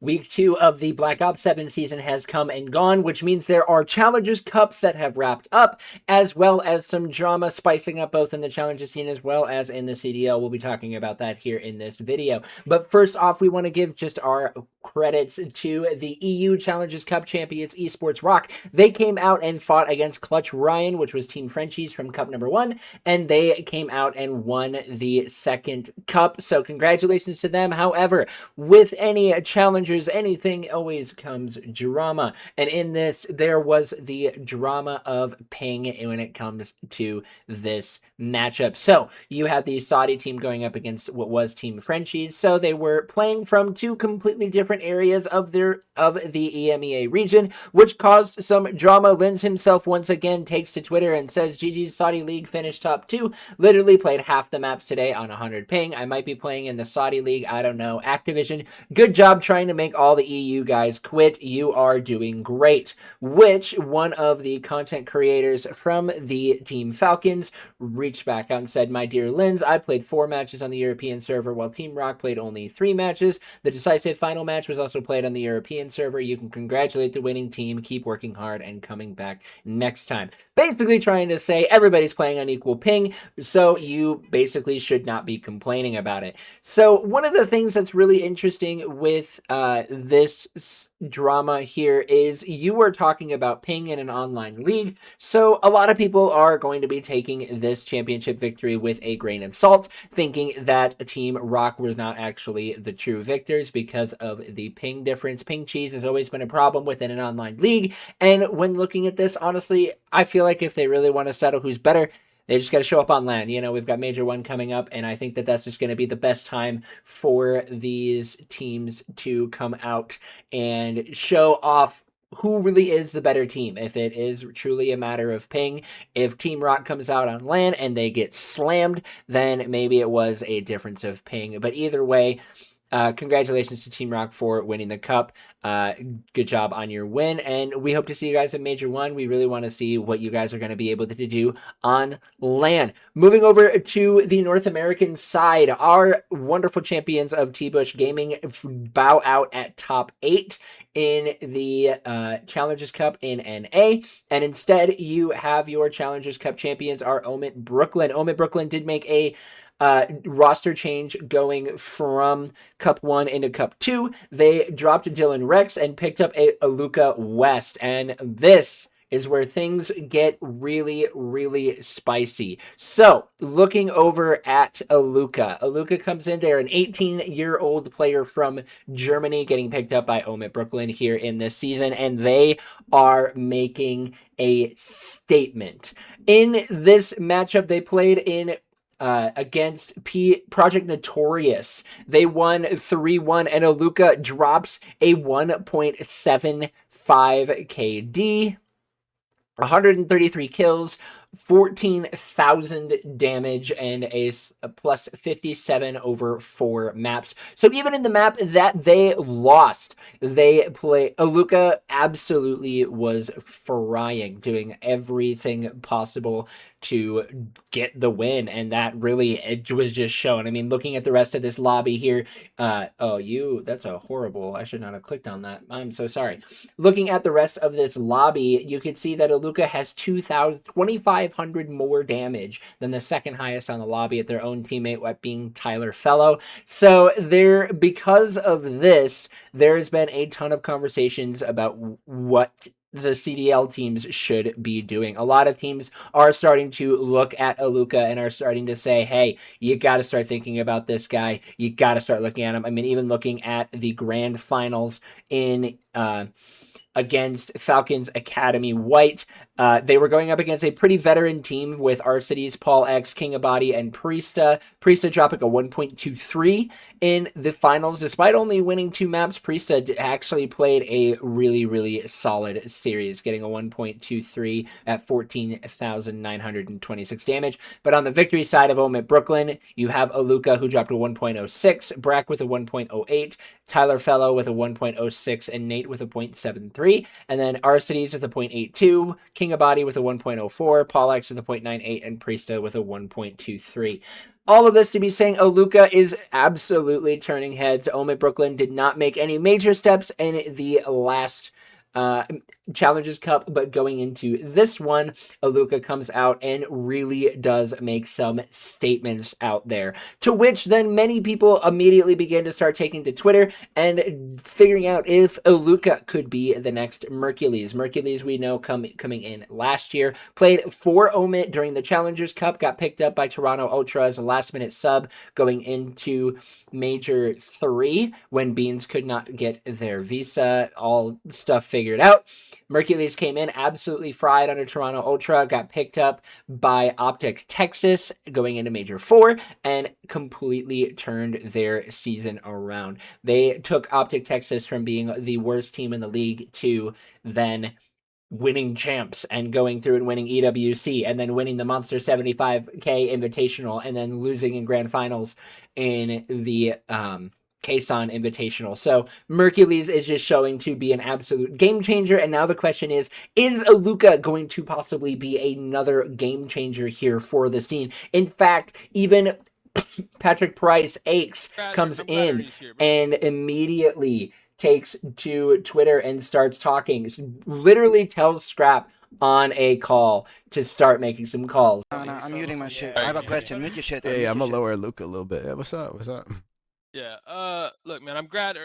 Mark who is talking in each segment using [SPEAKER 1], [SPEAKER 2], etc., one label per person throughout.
[SPEAKER 1] Week 2 of the Black Ops 7 season has come and gone, which means there are Challengers Cups that have wrapped up, as well as some drama spicing up both in the Challenger scene as well as in the CDL. We'll be talking about that here in this video. But first off, we want to give just our credits to the EU Challengers Cup champions, Esports Rock. They came out and fought against Clutch Ryan, which was Team Frenchies from Cup number 1, and they came out and won the second cup. So congratulations to them. However, with any challengers, anything always comes drama. And in this, there was the drama of ping when it comes to this matchup. So you had the Saudi team going up against what was Team Frenchies. So they were playing from two completely different areas of the EMEA region, which caused some drama. Linz himself once again takes to Twitter and says, GG's Saudi League finished top 2. Literally played half the maps today on 100 ping. I might be playing in the Saudi League. I don't know. Activision, good job trying to make all the EU guys quit. You are doing great. Which one of the content creators from the Team Falcons reached back out and said, my dear Linz, I played 4 matches on the European server while Team Rock played only 3 matches. The decisive final match was also played on the European server. You can congratulate the winning team. Keep working hard and coming back next time. Basically trying to say everybody's playing on equal ping, so you basically should not be complaining about it. So one of the things that's really interesting with this drama here is you were talking about ping in an online league, so a lot of people are going to be taking this championship victory with a grain of salt, thinking that Team Rock was not actually the true victors because of the ping difference. Ping cheese has always been a problem within an online league, and when looking at this, honestly, I feel like if they really want to settle who's better, they just got to show up on LAN. You know, we've got Major 1 coming up, and I think that that's just going to be the best time for these teams to come out and show off who really is the better team. If it is truly a matter of ping, if Team Rock comes out on LAN and they get slammed, then maybe it was a difference of ping. But either way, congratulations to Team Rock for winning the cup. Good job on your win, and we hope to see you guys in Major 1. We really want to see what you guys are going to be able to do on LAN. Moving over to the North American side, our wonderful champions of T-Bush Gaming bow out at top 8 in the Challengers Cup in NA, and instead you have your Challengers Cup champions are Omit Brooklyn. Omit Brooklyn did make a roster change going from Cup 1 into Cup 2. They dropped Dylan Rex and picked up a Aluca West, and this is where things get really, really spicy. So, looking over at Aluca. Aluca comes in there, an 18-year-old player from Germany, getting picked up by Omit Brooklyn here in this season, and they are making a statement. In this matchup, they played in against Project Notorious. They won 3-1, and Aluca drops a 1.75 KD, 133 kills, 14,000 damage, and a plus 57 over 4 maps. So even in the map that they lost, Aluca absolutely was frying, doing everything possible to get the win, and that really, it was just shown. I mean, looking at the rest of this lobby here, that's a horrible, I should not have clicked on that. I'm so sorry. Looking at the rest of this lobby, you can see that Aluca has 2,500 more damage than the second highest on the lobby at their own teammate, what being Tyler Fellow. So because of this, there's been a ton of conversations about what the CDL teams should be doing. A lot of teams are starting to look at Aluca and are starting to say, hey, you got to start thinking about this guy. You got to start looking at him. I mean, even looking at the grand finals in against Falcons Academy White, they were going up against a pretty veteran team with Arcides, Paul X, King Abadi, and Priesta. Priesta dropping a 1.23 in the finals. Despite only winning 2 maps, Priesta actually played a really, really solid series, getting a 1.23 at 14,926 damage. But on the victory side of Omit Brooklyn, you have Aluca, who dropped a 1.06, Brack with a 1.08, Tyler Fellow with a 1.06, and Nate with a 0.73, and then Arcides with a 0.82, King Abadi with a 1.04, Paul X with a 0.98, and Priesta with a 1.23. All of this to be saying Aluca is absolutely turning heads. Omit Brooklyn did not make any major steps in the last Challengers Cup, but going into this one, Aluka comes out and really does make some statements out there, to which then many people immediately began to start taking to Twitter and figuring out if Aluka could be the next Mercules. Mercules, we know, coming in last year, played for Omit during the Challengers Cup, got picked up by Toronto Ultra as a last-minute sub going into Major 3 when Beans could not get their visa, all stuff figured out. Mercules came in absolutely fried under Toronto Ultra, got picked up by Optic Texas going into Major 4, and completely turned their season around. They took Optic Texas from being the worst team in the league to then winning champs and going through and winning EWC and then winning the Monster 75K Invitational and then losing in grand finals in the Kason Invitational. So Mercules is just showing to be an absolute game changer. And now the question is Aluka going to possibly be another game changer here for the scene? In fact, even Patrick Price Aches comes in and immediately takes to Twitter and starts talking, literally tells Scrap on a call to start making some calls.
[SPEAKER 2] No, I'm muting my shit. I have a question. Mute your shit.
[SPEAKER 3] Hey, I'm gonna lower Aluka a little bit. Hey, what's up?
[SPEAKER 4] Yeah, look, man, I'm glad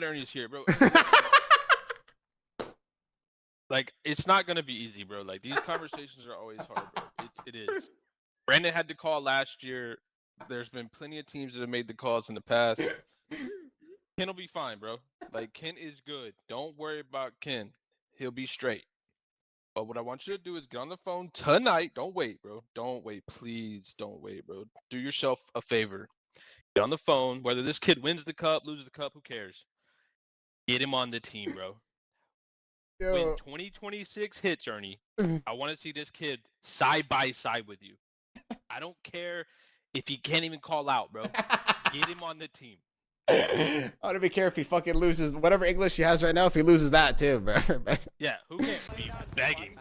[SPEAKER 4] Ernie's here, bro. Like, it's not gonna be easy, bro. Like, these conversations are always hard, bro. It is. Brandon had to call last year. There's been plenty of teams that have made the calls in the past. Ken will be fine, bro. Like, Ken is good. Don't worry about Ken. He'll be straight. But what I want you to do is get on the phone tonight. Don't wait, bro. Don't wait. Please don't wait, bro. Do yourself a favor. Get on the phone. Whether this kid wins the cup, loses the cup, who cares? Get him on the team, bro.
[SPEAKER 3] Yo.
[SPEAKER 4] When 2026 hits, Ernie, I want to see this kid side by side with you. I don't care if he can't even call out, bro. Get him on the team.
[SPEAKER 3] I don't even care if he fucking loses whatever English he has right now. If he loses that too, bro.
[SPEAKER 4] Yeah, who can't be begging?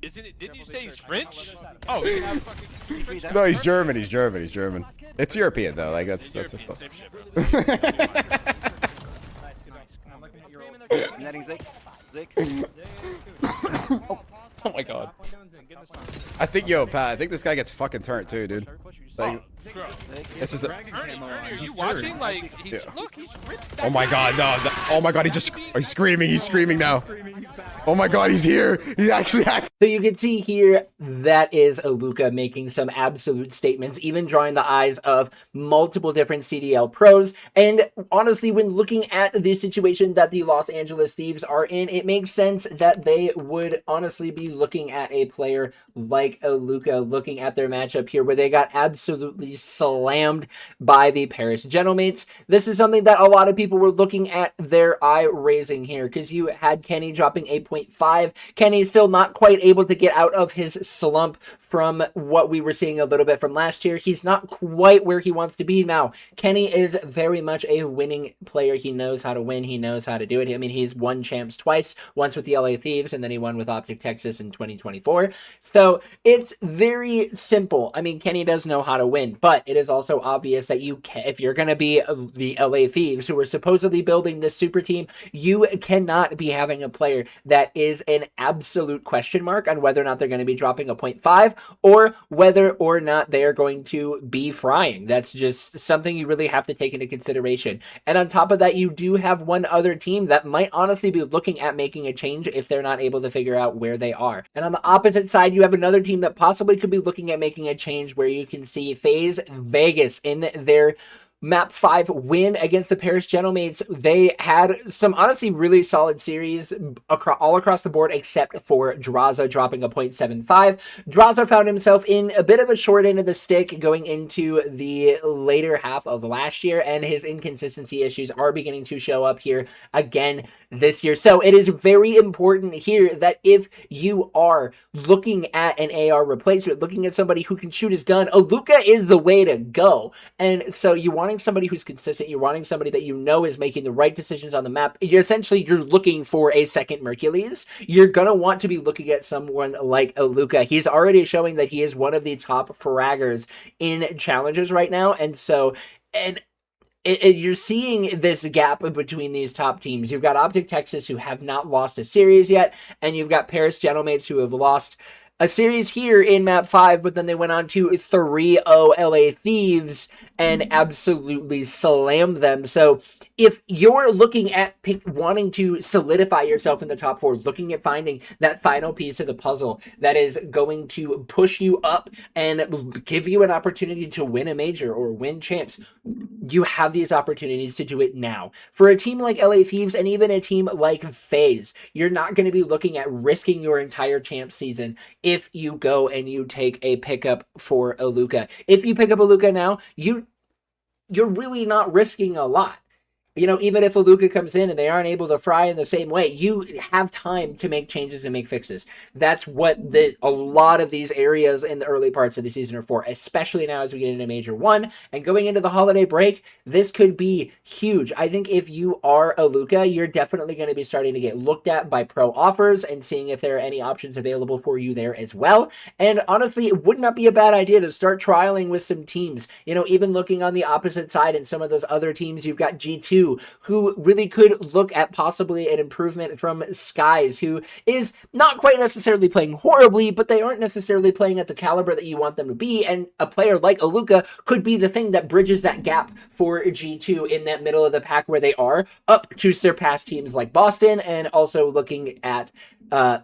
[SPEAKER 4] Isn't it? Didn't you say he's French? Oh, he have fucking French.
[SPEAKER 3] No, he's German. He's German. It's European though. Like that's a. Oh my god. I think, Pat, I think this guy gets fucking turned too, dude. Like, this is
[SPEAKER 4] Ernie, are you watching? Like, look, he's ripped.
[SPEAKER 3] Oh my god, no. Oh my god, he's screaming. He's screaming now. Oh my god, he's here. He actually acts.
[SPEAKER 1] So you can see here, that is Aluka making some absolute statements, even drawing the eyes of multiple different CDL pros. And honestly, when looking at the situation that the Los Angeles Thieves are in, it makes sense that they would honestly be looking at a player like Aluka, looking at their matchup here, where they got absolutely slammed by the Paris Gentlemates. This is something that a lot of people were looking at their eye raising here, because you had Kenny dropping 8.5. Kenny still not quite able to get out of his slump from what we were seeing a little bit from last year. He's not quite where he wants to be now. Kenny is very much a winning player. He knows how to win. He knows how to do it. I mean, he's won champs twice, once with the LA Thieves, and then he won with Optic Texas in 2024. So it's very simple. I mean, Kenny does know how to win, but it is also obvious that if you're going to be the LA Thieves, who are supposedly building this super team, you cannot be having a player that is an absolute question mark on whether or not they're going to be dropping a 0.5 or whether or not they are going to be frying. That's just something you really have to take into consideration. And on top of that, you do have one other team that might honestly be looking at making a change if they're not able to figure out where they are. And on the opposite side, you have another team that possibly could be looking at making a change, where you can see FaZe Vegas in their Map 5 win against the Paris Gentlemates. They had some honestly really solid series all across the board, except for Draza dropping a 0.75. Draza found himself in a bit of a short end of the stick going into the later half of last year, and his inconsistency issues are beginning to show up here again this year. So it is very important here that if you are looking at an AR replacement, looking at somebody who can shoot his gun, Aluka is the way to go. And so you want wanting somebody who's consistent. You're wanting somebody that you know is making the right decisions on the map. You're looking for a second Mercules. You're going to want to be looking at someone like Aluca. He's already showing that he is one of the top fraggers in challenges right now. And so, you're seeing this gap between these top teams. You've got Optic Texas, who have not lost a series yet, and you've got Paris Gentlemates, who have lost a series here in map 5, but then they went on to 3-0 LA Thieves and absolutely slammed them. So if you're looking at wanting to solidify yourself in the top 4, looking at finding that final piece of the puzzle that is going to push you up and give you an opportunity to win a major or win champs, you have these opportunities to do it now. For a team like LA Thieves and even a team like FaZe, you're not going to be looking at risking your entire champ season if you go and you take a pickup for Aluka. If you pick up Aluka now, you're really not risking a lot. You know, even if Aluka comes in and they aren't able to fry in the same way, you have time to make changes and make fixes. That's what a lot of these areas in the early parts of the season are for, especially now as we get into Major 1 and going into the holiday break. This could be huge. I think if you are Aluka, you're definitely going to be starting to get looked at by pro offers and seeing if there are any options available for you there as well. And honestly, it would not be a bad idea to start trialing with some teams. You know, even looking on the opposite side and some of those other teams, you've got G2, who really could look at possibly an improvement from Skies, who is not quite necessarily playing horribly, but they aren't necessarily playing at the caliber that you want them to be, and a player like Aluka could be the thing that bridges that gap for G2 in that middle of the pack where they are, up to surpass teams like Boston, and also looking at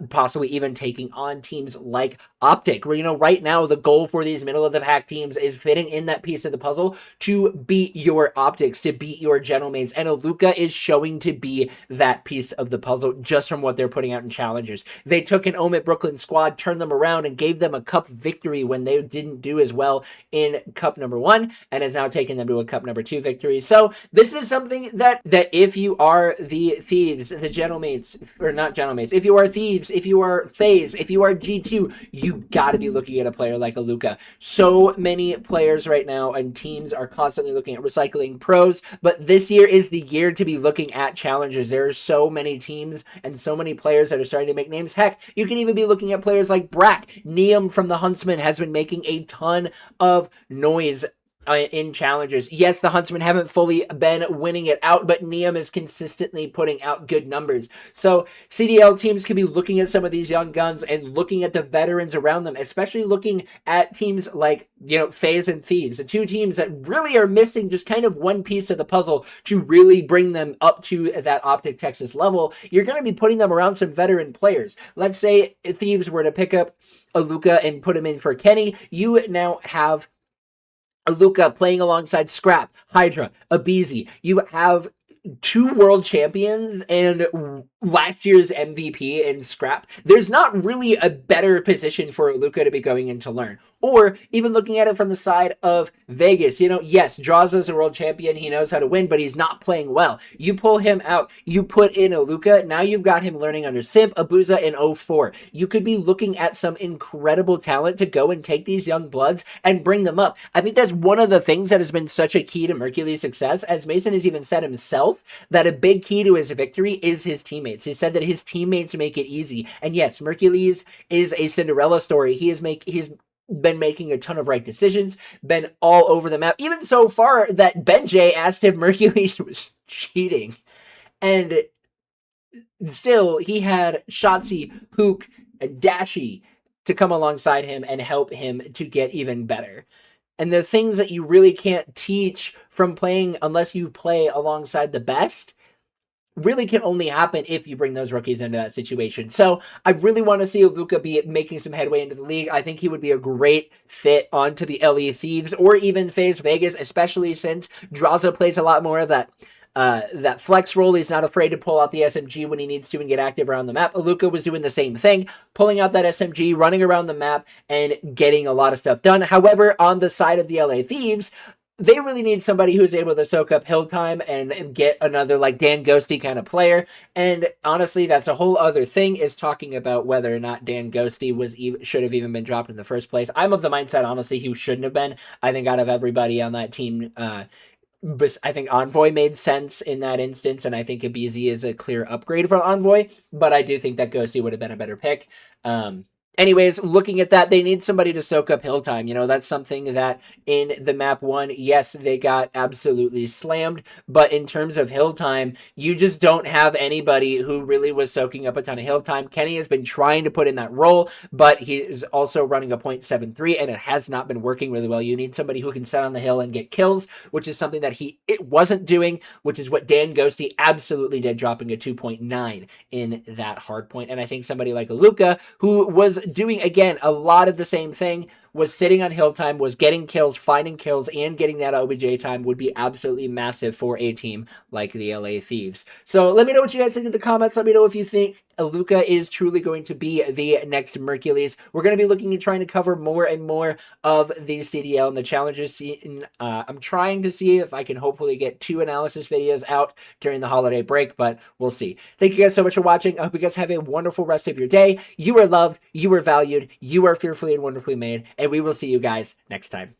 [SPEAKER 1] possibly even taking on teams like Optic, where, you know, right now the goal for these middle of the pack teams is fitting in that piece of the puzzle to beat your Optics, to beat your Gentlemates, and Aluka is showing to be that piece of the puzzle just from what they're putting out in challengers. They took an Omit Brooklyn squad, turned them around, and gave them a cup victory when they didn't do as well in cup number 1, and has now taken them to a cup number 2 victory. So this is something that if you are the Thieves, the Gentlemates, or not Gentlemates, if you are Thieves, if you are FaZe, if you are G2, you gotta be looking at a player like Aluka. So many players right now and teams are constantly looking at recycling pros, but this year is the year to be looking at challengers. There are so many teams and so many players that are starting to make names. Heck, you can even be looking at players like Brack. Neum from the Huntsman has been making a ton of noise in challenges. Yes, the Huntsmen haven't fully been winning it out, but Neum is consistently putting out good numbers. So CDL teams can be looking at some of these young guns and looking at the veterans around them, especially looking at teams like, you know, FaZe and Thieves, the two teams that really are missing just kind of one piece of the puzzle to really bring them up to that Optic Texas level. You're going to be putting them around some veteran players. Let's say Thieves were to pick up Aluka and put him in for Kenny. You now have Aluka playing alongside Scrap, Hydra, Abizi. You have 2 world champions and last year's MVP in Scrap. There's not really a better position for Aluka to be going in to learn. Or even looking at it from the side of Vegas, you know, yes, Draza's a world champion. He knows how to win, but he's not playing well. You pull him out. You put in Aluka. Now you've got him learning under Simp, Abuza, and 04. You could be looking at some incredible talent to go and take these young bloods and bring them up. I think that's one of the things that has been such a key to Mercules' success, as Mason has even said himself, that a big key to his victory is his teammates. He said that his teammates make it easy. And yes, Mercules is a Cinderella story. He's been making a ton of right decisions, been all over the map, even so far that Benjay asked if Mercules was cheating. And still, he had Shotzi, Hook, and Dashi to come alongside him and help him to get even better. And the things that you really can't teach from playing unless you play alongside the best really can only happen if you bring those rookies into that situation. So I really want to see Aluka be making some headway into the league. I think he would be a great fit onto the LE Thieves or even FaZe Vegas, especially since Draza plays a lot more of that flex role. He's not afraid to pull out the SMG when he needs to and get active around the map. Aluka was doing the same thing, pulling out that SMG, running around the map, and getting a lot of stuff done. However, on the side of the LA Thieves, they really need somebody who's able to soak up hill time and get another like Dan Ghosty kind of player. And honestly, that's a whole other thing, is talking about whether or not Dan Ghosty should have even been dropped in the first place. I'm of the mindset, honestly, he shouldn't have been. I think out of everybody on that team, I think Envoy made sense in that instance, and I think Abizi is a clear upgrade from Envoy, but I do think that Ghosty would have been a better pick. Anyways, looking at that, they need somebody to soak up hill time. You know, that's something that in the map 1, yes, they got absolutely slammed, but in terms of hill time, you just don't have anybody who really was soaking up a ton of hill time. Kenny has been trying to put in that role, but he is also running a 0.73, and it has not been working really well. You need somebody who can sit on the hill and get kills, which is something that it wasn't doing, which is what Dan Ghosty absolutely did, dropping a 2.9 in that hard point. And I think somebody like Aluka, who was doing, again, a lot of the same thing, was sitting on hill time, was getting kills, finding kills, and getting that OBJ time, would be absolutely massive for a team like the LA Thieves. So let me know what you guys think in the comments. Let me know if you think Aluka is truly going to be the next Mercules. We're going to be looking at trying to cover more and more of the CDL and the challenges scene. I'm trying to see if I can hopefully get 2 analysis videos out during the holiday break, but we'll see. Thank you guys so much for watching. I hope you guys have a wonderful rest of your day. You are loved, you are valued, you are fearfully and wonderfully made, and we will see you guys next time.